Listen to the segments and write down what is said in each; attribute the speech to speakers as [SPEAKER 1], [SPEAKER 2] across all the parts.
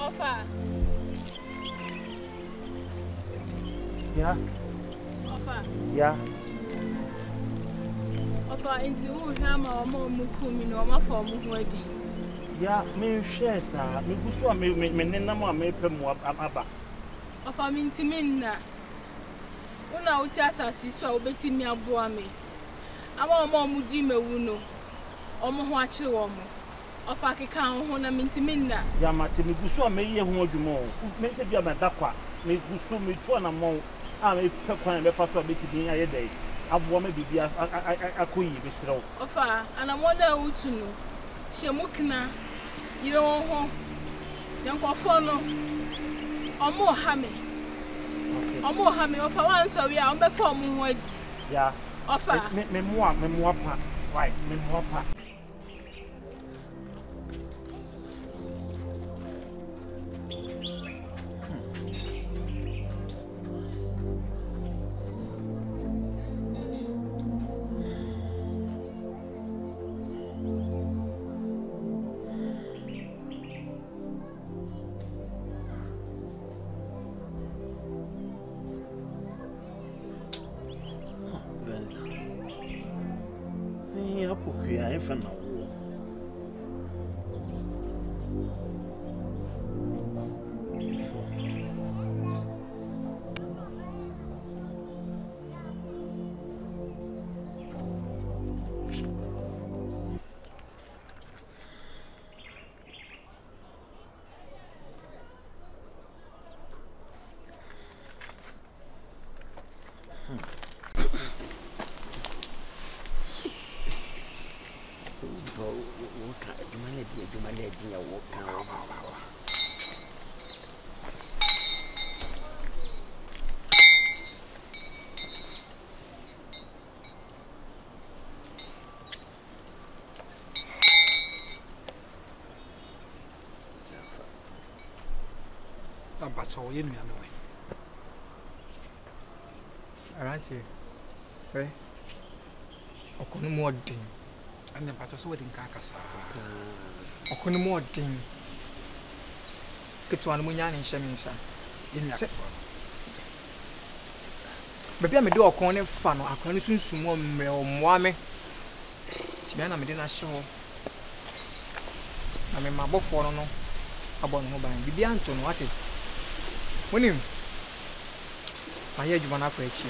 [SPEAKER 1] Offer.
[SPEAKER 2] Yeah.
[SPEAKER 1] Offer.
[SPEAKER 2] Yeah.
[SPEAKER 1] Offer into who Hama or Mukumi no ma for Muwadi.
[SPEAKER 2] Yeah, me share, sir. Me go so me nenama me pem aba.
[SPEAKER 1] Offer me intimina. Una utiasa siso obeti mi aboa me. Ama omo mudi me wuno. Omo ho akire wo mo. Offer keka ho na me intimina.
[SPEAKER 2] Ya mate me go so me ye ho adwuma o. Me se bia me dakwa. Me go so me tu na mo. A me pe kwan be fa so obeti bi aye dai. Aboa me bibia akoyi be srew.
[SPEAKER 1] Offer ana mo na utu no. Shemukna. Yire wo ho. Yankofo no. Omo ha me. Omo ha me offer wan so we a on be form ho adi.
[SPEAKER 2] Yeah.
[SPEAKER 1] Offer.
[SPEAKER 2] Me mo pa. Right, me mo pa. For now.
[SPEAKER 3] So you know
[SPEAKER 4] Auntie, eh? Okono mo din.
[SPEAKER 3] And the patos wedding carcass.
[SPEAKER 4] Okono mo din. Ketwan mo nyan nhyeminsa.
[SPEAKER 3] In that.
[SPEAKER 4] Baby me do okono fa no akwa no sunsun mo mre o moa me. Ti bia na me de na hye ho. Na me mabofo no abọ no ban. Bibia nto no ate. Wonim aye adwuma na kwa echi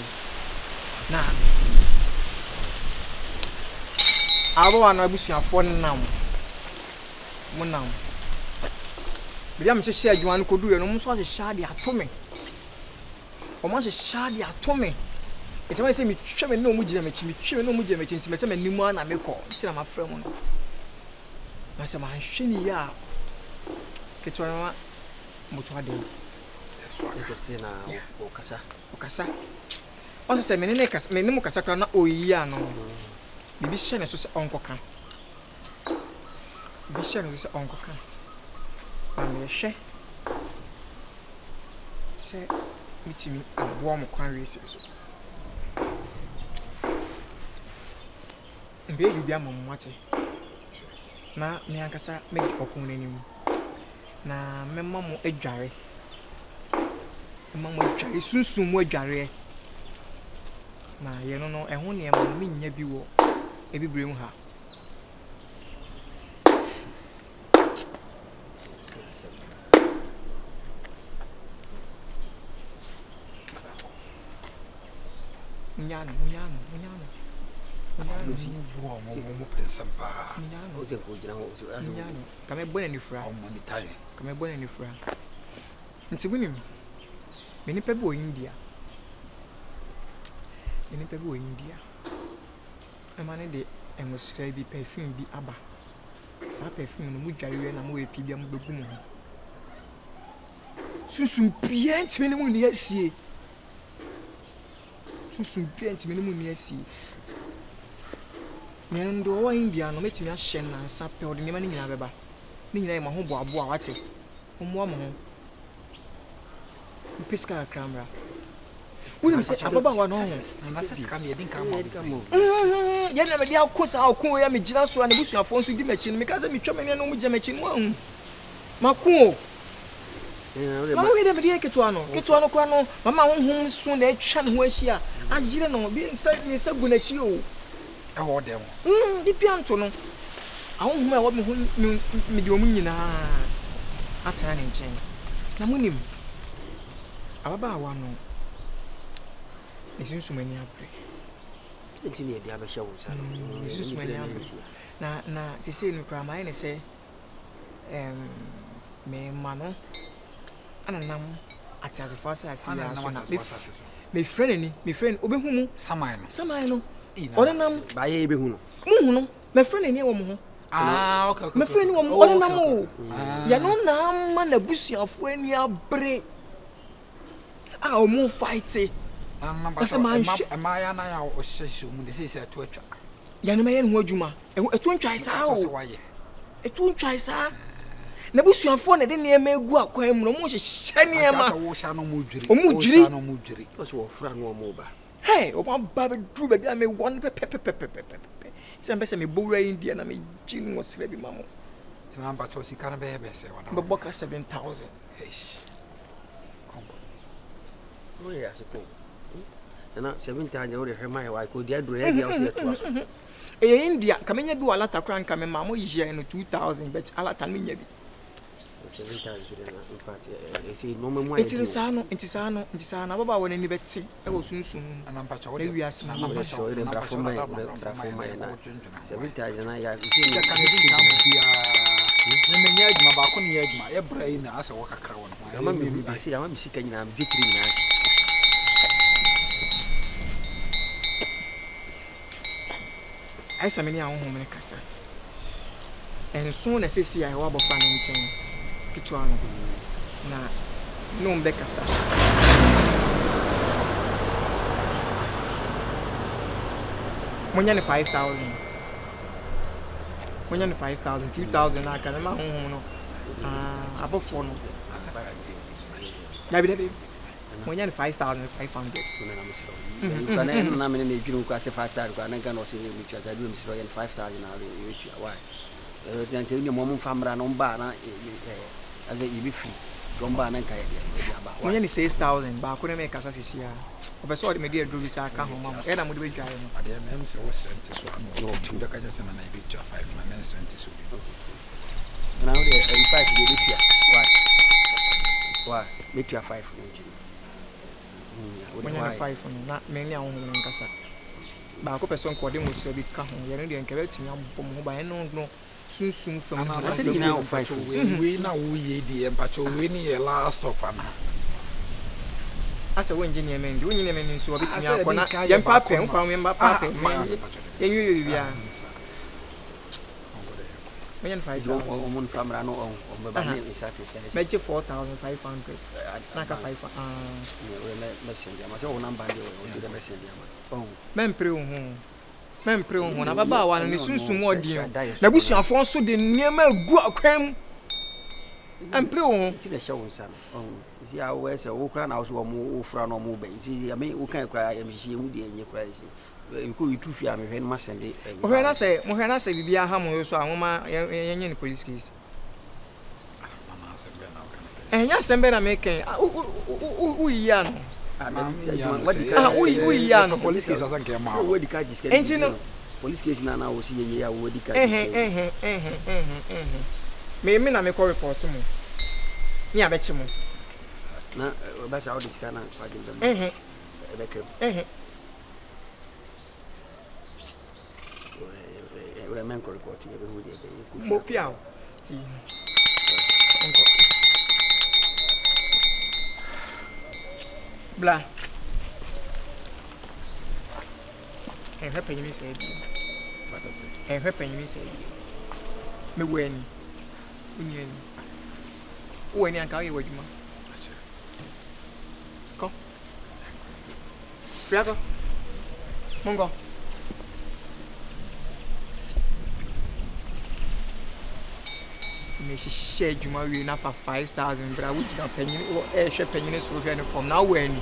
[SPEAKER 4] na abo ana abusuafo nam munam bia me hye adwuma no kodu no so hye shade atome o ma hye shade atome etema se mi hwe me no mu gina me chi mi hwe me no mu gina me chi ntime se me nimu na me ko ntira ma frɛ mu no ma se ma hwe ni ya ketwa moto ade.
[SPEAKER 5] This is na okasa.
[SPEAKER 4] Okasa. On se menene kasa menemu kasa kra na oyiya no. Bibi hye ne so se onkoka. Bibi hye ne so se onkoka. Ame hye. Se mitimi abo mo kwan wi se so. Mbe bibi amamwate. Na me ankasa me okun nanim. Na memma mo adware. Mama tware sunsun mu adware na ye no ehun ne ma me nya bi wo ebibre mu ha nyano
[SPEAKER 3] mo pensampa
[SPEAKER 5] o je ko jira o
[SPEAKER 4] nyano kame bona ni fra
[SPEAKER 3] o monitai
[SPEAKER 4] kame bona ni fra nti bunim meni pe bo India Any people in India. A man in the and was be perfume be abba. Sa perfume no mu dware na mo epi bia mo begu mo. Susum pient me no mu ne asie. Susum pient me no mu ne asie. Me ndo wa India no metimi a hye na nsa pe o de ne ma ni nyina beba. Ni nyina e ma ho boabo a wate. Mo mo ho. Piska camera. Wouldn't say about one on.
[SPEAKER 3] Masses come here, didn't come.
[SPEAKER 4] You never did, of course, I'll call me just one bush of phones with the machine because I'm trying to know Jamachin one. Maco. Mamma, we never did get one. Get one of Quano. Mamma, home soon, they shan where she are. As you know, being said, is a good at you.
[SPEAKER 3] I want them.
[SPEAKER 4] The piano. I won't know what me do. That's an inch. Namunim. About one. It's just so many apre.
[SPEAKER 5] It's near the other show.
[SPEAKER 4] It's just many apre. Na, she say no crime. I say, me mano, and nam at as far as I see. Me friend, Obehumu, Samino. Or nam
[SPEAKER 5] by Ebehuno.
[SPEAKER 4] Muno, my friend any woman.
[SPEAKER 3] Ah, okay.
[SPEAKER 4] My friend, one namu. Yanon nam man a bush of when you break. I'll move fight. That's a man.
[SPEAKER 3] Am I and I was so this is a Twitter.
[SPEAKER 4] Yanamayan Wojuma, a twin tries out. A twin tries out. Nabusian phone, I didn't hear me go up, no more shiny. Mujri,
[SPEAKER 5] because we're friend or mobile.
[SPEAKER 4] Hey, oh, my baby drew baby, I may one pepper. Some person me Bora Indian, I mean, Jim was sleeping, mamma.
[SPEAKER 3] The number to see can be a best,
[SPEAKER 4] but Boca 7,000.
[SPEAKER 5] Oh, yes, a cool. And not 7 times already heard my wife could get ready outside to us.
[SPEAKER 4] India, coming here, do a lot of crank, coming, mamma, is here in 2,000, but a lot of me.
[SPEAKER 5] 7 times, in fact, it's a moment.
[SPEAKER 4] It's Sano, about when any betting. I was soon,
[SPEAKER 3] and I'm patch
[SPEAKER 4] we are
[SPEAKER 5] small. So it is from my 7 times, and I have
[SPEAKER 3] my brain as a walker crown.
[SPEAKER 5] I see, I'm seeking a victory.
[SPEAKER 4] I saw many home in Casa. And soon as I see I wab of fanning chain, Pituano. Na no Becassa. When 5,000. When 5,000, 2,000, I can remember above 4. Maybe when 5,500.
[SPEAKER 5] But then I'm in a June class of 5,000, and I can also see which I do 5,000. Why? Then tell your mom from Ranoma as a EB free. Romba and Kaya.
[SPEAKER 4] When you say 6,000, but I couldn't make us this year. If I saw the media do this, I can't home. And I'm going to be driving.
[SPEAKER 3] But the names was sent to the Kajas and I beat your 5 minutes 20.
[SPEAKER 5] Now they why? Make your 5.
[SPEAKER 4] When you're 5, not many on Casa. But I hope a song called him was a bit calm. You're encouraging him by no soon from
[SPEAKER 3] now 5. We now we the Empacho winning a last stop.
[SPEAKER 4] As a engineer, man, doing him in so a bit. Young papa, remember papa. You when 5,000
[SPEAKER 5] from Rano on
[SPEAKER 4] Major 4,500. Naka 5
[SPEAKER 5] messenger. My own number the messenger. Oh,
[SPEAKER 4] men pre on about one and soon more dear. The bush of France so the near me go a crime and pre on
[SPEAKER 5] the show, son. Oh, see how where's a Ukran house or more from or more. See, I mean, who can cry and she would be in your crazy. You could too fear me when must send it.
[SPEAKER 4] When I say, be a hammer, so I'm a police case. And yes, I'm better making. Young.
[SPEAKER 3] Police case doesn't get my
[SPEAKER 5] word. And you know, police case now, I will see a year with the
[SPEAKER 4] maybe I make a report to me. Yeah, bet you.
[SPEAKER 5] Now, that's how this can I meant to report to you.
[SPEAKER 4] Mopiao. See. Blah. ɛhwɛ panyin sɛ ɛhwɛ panyin sɛ me wani uniani wani anka yɛ wadwuma ko fiako mongo me hyehyɛ adwuma wie na fa 5000 bra wogyina panyin ɛhwɛ panyin so hwɛ ne fam na wani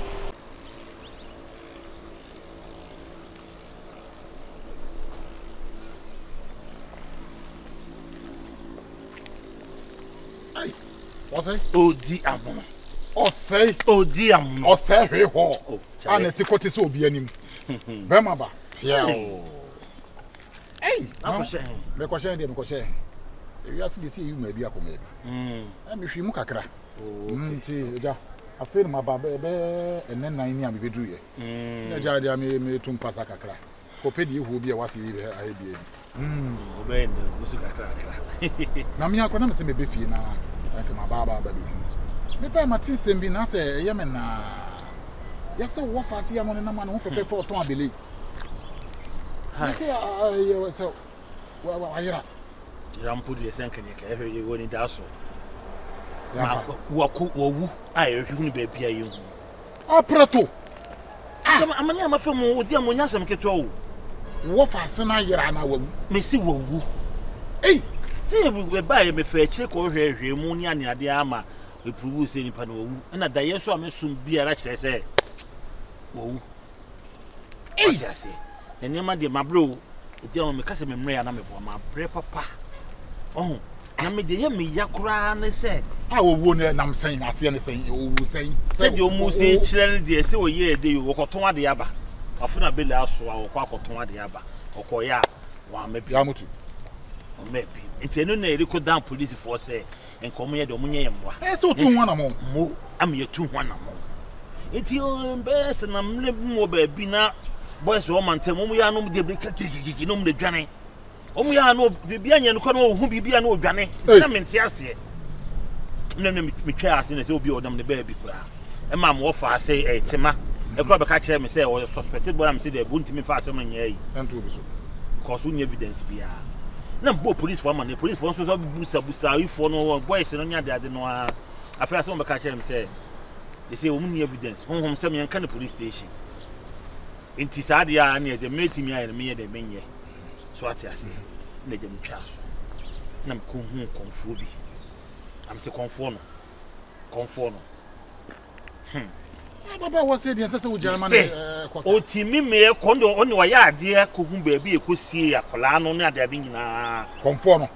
[SPEAKER 2] Odi amono.
[SPEAKER 3] Osei.
[SPEAKER 2] Odi amono.
[SPEAKER 3] Osei hwe ho. Ana ti kote se obi anim. Bema ba. Yeah. Hey, me ko hye me ko hye. Ewi ase de se yu ma bi akoma bi. Me hwi mu kakra. Ti ja. Afi ma ba be enenan ni am be duru ye. Na ja dia me tum pasa kakra. Ko pedi hu bi e wase yi ahe bi edi.
[SPEAKER 2] Obende musu kakra kakra.
[SPEAKER 3] Na me akona me se me be fie na anke ma baba ba bi. Me pa ma tin sem bi na se ye me na. Ya se wo fa se ya no na ma no fefe for ton abele. Ha se ya se wa ayira.
[SPEAKER 2] Rampo de senka ne ka ehwe ye woni da so. Ma wo ai ehwe hu be bia ye hu.
[SPEAKER 3] Aprato.
[SPEAKER 2] Sama amani amafemu odi amonya asem keto o.
[SPEAKER 3] Wo fa se na ayira na wawu.
[SPEAKER 2] Me si wawu.
[SPEAKER 3] Ei,
[SPEAKER 2] say we buy me fa chire ko hwehwe mu ni ane ade ama we prove say nipa na wawu. Na da yeso amesum biara kire say wawu. Ei, ase. Na ma de mabro odi am me kase me mre ya na me bo ma bre papa. Oh, na me de ye me yakura ne say
[SPEAKER 3] a wo ne nam sen ase ne sen wo sen.
[SPEAKER 2] Say de o mu say kire ne de say oye de yo koton ade aba. Afuna bele aso a wo koton ade aba. Okoya wa mabi
[SPEAKER 3] amutu.
[SPEAKER 2] Maybe. It's no na down police force and come here the munye mwa.
[SPEAKER 3] So 2-1 mo.
[SPEAKER 2] Mo am ye 2-1 mo. It's your best and I'm mo baby na boys o man tem mo ya no de break kiki no de dwane. O mo ya no bibia nya no no hu bibia no dwane. Na mente ase. Na me twa ase na say obi odam ne baby kura. E ma mo fa say tema. E kura be ka kire me say o suspected boy am say the buntimi fa ase mo nya yi.
[SPEAKER 3] Ento obi so.
[SPEAKER 2] Because we evidence bia. Na bo police for man, the police for so busa if for no boys no nya de no a afra so be ka kire me say they say we need evidence hom say me kan police station enti sa de a na de meti me ayi me de menye so ati ase na de mtwa so na me ko hu konfo bi am say konfo no
[SPEAKER 3] Baba was said yes say we German
[SPEAKER 2] o timi me kondo oni wa ya ade ko hu ba bi ekosie akola no na ade nyina
[SPEAKER 3] konfo no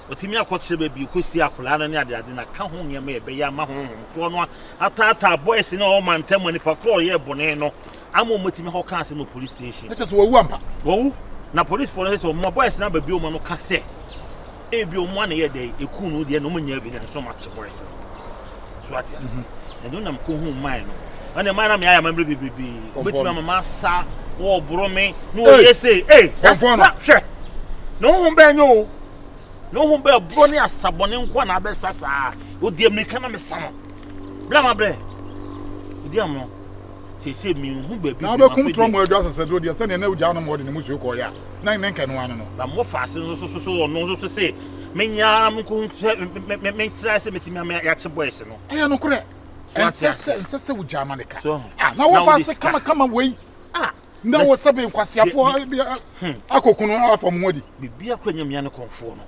[SPEAKER 3] o timi akotire ba bi ekosie akola no na ade na ka ho nyema e be ya ma ho kro no atata boys na o mantem ni pa kro ye bone no amo motimi ho kan se no police station let us wawu ampa
[SPEAKER 2] wawu na police for say mo boys na ba bi o ma no ka se e bi o mo na ye de eku no de no mo nya evidence so much boys so ati and don't am ko hu man no and man am ya member bibi obeti mama sa wo bro me no ye say eh hwe no hu be nyo no hu be bro ni asabone nko na be sasa odi america na me sa no bla ma bre odi am no say me hu be bi
[SPEAKER 3] na be kum trom mo adwa sasa do dia se na uja no mo de ne musu ko ya na nke no ano no
[SPEAKER 2] ba mo fa se no so no so say me nya am ko me try se metimi am ya che boys no
[SPEAKER 3] aya no kure ense wo Germanica na wo fa se kama wei na wo sabe nkwasiafo akokunu afom hodi
[SPEAKER 2] bibia kwanyamia ne konfo no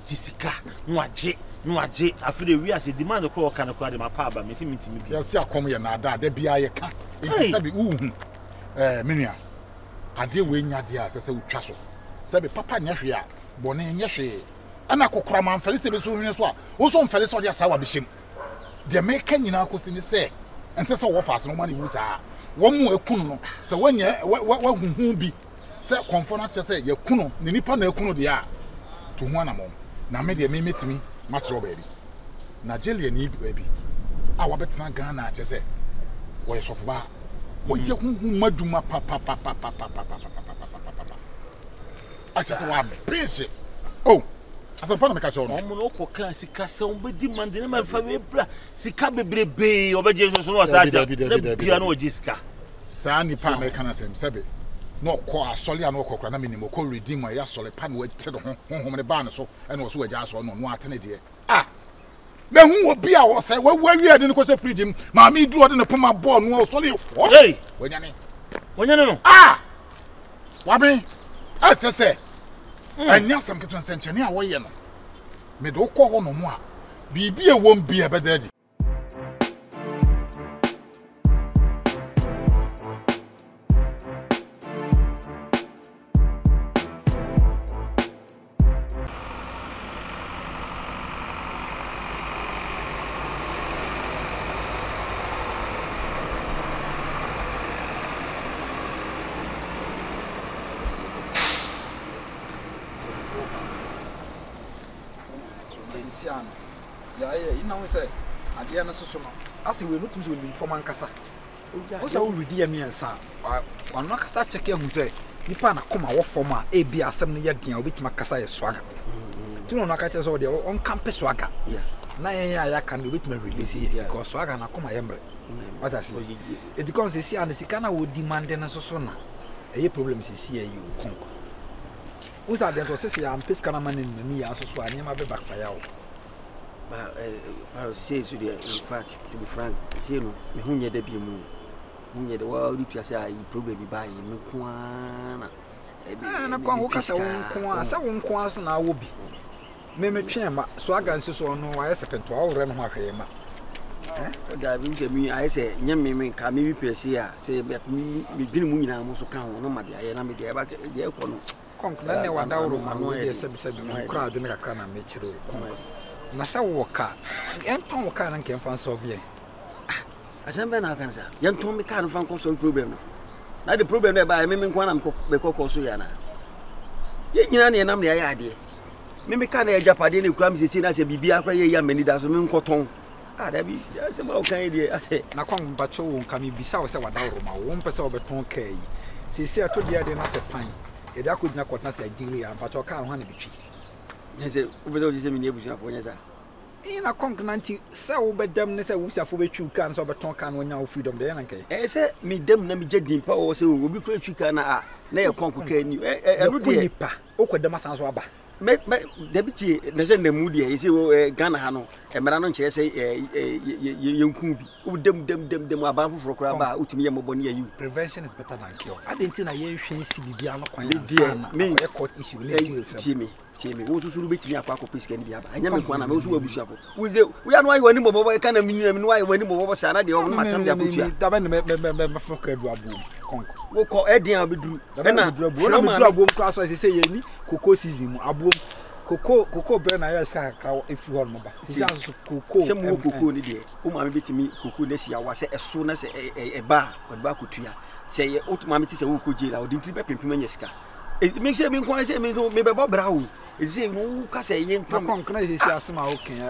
[SPEAKER 2] jisika no age afire wi ase demand ko kan ko de mapa aba mesi mitimi bi
[SPEAKER 3] yesi akom ye na ada bia ye ka enti sabe uhu menua ade we nya de a sese utwa so sabe papa nya hwe a bone nya hwe ana kokora man fele se be so hwene so a wo so mfele so de asawa behim de make nyina akosi ni se ense se wo fa so no ma ne wu saa wo mu ekunu no se wanya wa huhu bi se konfo na che se yakunu ne nipa na ekunu de a to hu ana mom na me de me metimi ma chiro ba bi na jelie ni bi a wa betena Ghana che se wo yesofu ba wo je huhu maduma papa a che se wa peace oh asampa na me ka che ono
[SPEAKER 2] omo no ko kan sika se on be di mande na ma fa we bra sika bebrebe obeje so no sa ja bia no oji sika
[SPEAKER 3] Sa nipa American asem sebe. No ko asole an ko kra na minimo ko redeem ya sole pa na wate do honhom ne ba ne so e na so waja so no atene de na hu obi a wo say wawi ade ne ko se freedom ma mi duro de ne poma ball no sole
[SPEAKER 2] hey
[SPEAKER 3] wanyane
[SPEAKER 2] no
[SPEAKER 3] wabe atese anya sam keton senchene a wo ye no me do ko ho no mo a bibi e won bi e bedadi
[SPEAKER 6] ina wo say ade na soso no ase we no tumso ni form ankasa o say o redi am yansa wano kasa check ehun say nipa na koma wo form a e bi asem no ye den a obitima kasa ye swaga tuno no aka so de on camp swaga na yen ya kan obitima release ye because swaga na koma ye mre what I say it becomes say and sika na wo demand na soso na e problem si you konko o say den to say am peska na man ni ya soso a nyama be backfire o.
[SPEAKER 5] I say so there in fact to be frank say no me hunye da bi mu hunye da wa ri tua say problem bi ba yi me kwana
[SPEAKER 6] na kwa ho kasa won kwa sa won kwa so na wo bi me twen ma so aga nso so no wa yesepento a wo re no ho ahwe ma
[SPEAKER 5] da bi se mi ai say nya me ka me bi pese a say me dwene mu nyina mo so ka ho no ma de aye na me de ba de ko no
[SPEAKER 6] konkla ne wa da wo ma no de sebi no kra adwene kakra na me chiro konko na sa woka enton woka na nke fan solve ye
[SPEAKER 5] asembe na kan sa yenton me kan fan ko solve problem no na the problem na ba me nko na me ko so ya na ye nyina ne nam ne ya ade me kan na japade ne kura me sisi na se bibia akra ye ya mani da so me nko ton da bi asembe o kan ye ase
[SPEAKER 6] na kon ba cho won ka me bisa wo se wada roma wo mpese wo beton kai sisi ato dia de na se pan e da ko dina kwotna se agili ya ba cho kan ho na bitwi
[SPEAKER 5] je obedo je mi ne busu afo nya sa
[SPEAKER 6] ina konkanti se obedam ne se wusi afo betwi kan so beton kan wonya wo freedom de na kai
[SPEAKER 5] se mi dem na mi je dimpa o se obi kura twi kan na na ye konko kan ni enu de
[SPEAKER 6] nipa okodam asan so aba
[SPEAKER 5] me debiti na se na mu de e se Ghana ha no emera no nkire se yenku bi o dem aba foforo kura ba utimi ye moboni ya you
[SPEAKER 6] prevention is better than cure adenti na ye hwe si bibia no kwan sana me court issue le
[SPEAKER 5] Chemi wo susuru betimi akwa akopisi kan bia ba anya me kwa na me so wabusu apo we ya no ayi wani bobo e kana minyina me no ayi wani bobo sana de o matam de akotua
[SPEAKER 6] da ba me foka du abu konko
[SPEAKER 5] wo ko edin abeduru
[SPEAKER 6] na na beduru abu kwa so se yeni koko season mu abu koko bre na ya ska ka efi hon mo ba se anso koko
[SPEAKER 5] se mu koko ni de o ma me betimi koko na sia wa se eso na se e ba wadba akotua se ye o ma me ti se wo ko jela o din tri be pempem anya sika me se me kwa se me be bobra wo ezi no ka se yen
[SPEAKER 6] to konko na esi asema okay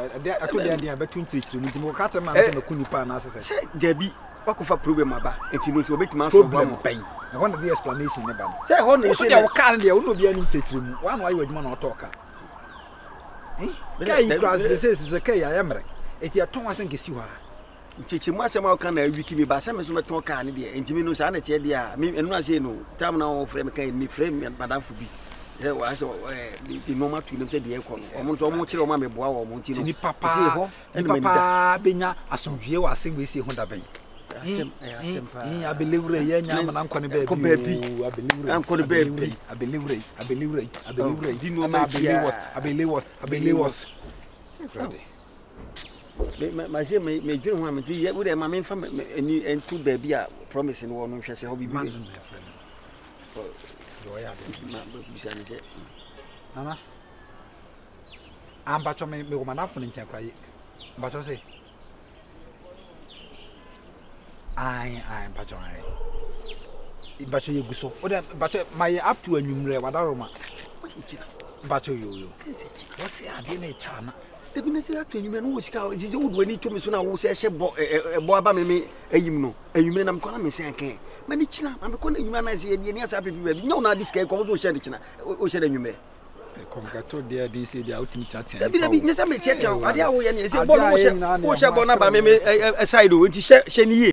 [SPEAKER 6] ato de betu ntichire mu dimo ka tama se me kunipa na se
[SPEAKER 5] se debi wakofa problem aba enti no se obetima so ba mo
[SPEAKER 6] pen na won the explanation ne ba no
[SPEAKER 5] se ho no
[SPEAKER 6] se de wo ka de wo no bia ni ntichire mu wa no ayi wadwuma na otoka kai cross se kai ya yemre eti aton wa se ngesi wa
[SPEAKER 5] nchichi mu asema ka na wiki mi ba se me so meton ka ne de enti mi no sa na tie de a me enu ase no tam na wo frame kai mi frame madam fu bi e wa so bi normal to them say de e ko no omo so omo kire omo me boa wo omo ntino
[SPEAKER 6] ni papa benya asomdwe wa se we se ho da ben abelewre ye nya ma na nkone ba bi abelewre
[SPEAKER 5] nkone ba bi
[SPEAKER 6] abelewre dinu ma abelewos
[SPEAKER 5] ma je me dwene ho am di ye wo de ma me fa eni entu ba bi a promise no no hwese ho bi bi
[SPEAKER 6] ya
[SPEAKER 5] na bisa ni se
[SPEAKER 6] nana amba cho me ko manafo ni nchen kraye mba cho se ai mba cho ai mba cho yeguso o de mba cho my up to anwumre wadaroma mba cho yo wo se ade na chana
[SPEAKER 5] de bi na se atu anwumre no wo sika je wo ni to me so na wo se hye bo aba me ayim no anwumre na me kona me se anken mani china ma me kona anwumre na se ye ni asa pepi ba bi nya na diska ko so hye de china o hye de anwumre
[SPEAKER 6] kongato de se de outim chat ya
[SPEAKER 5] de bi nya sa me tietia ade a wo ye ni se bo no wo hye bo na ba me side o nti hye ni ye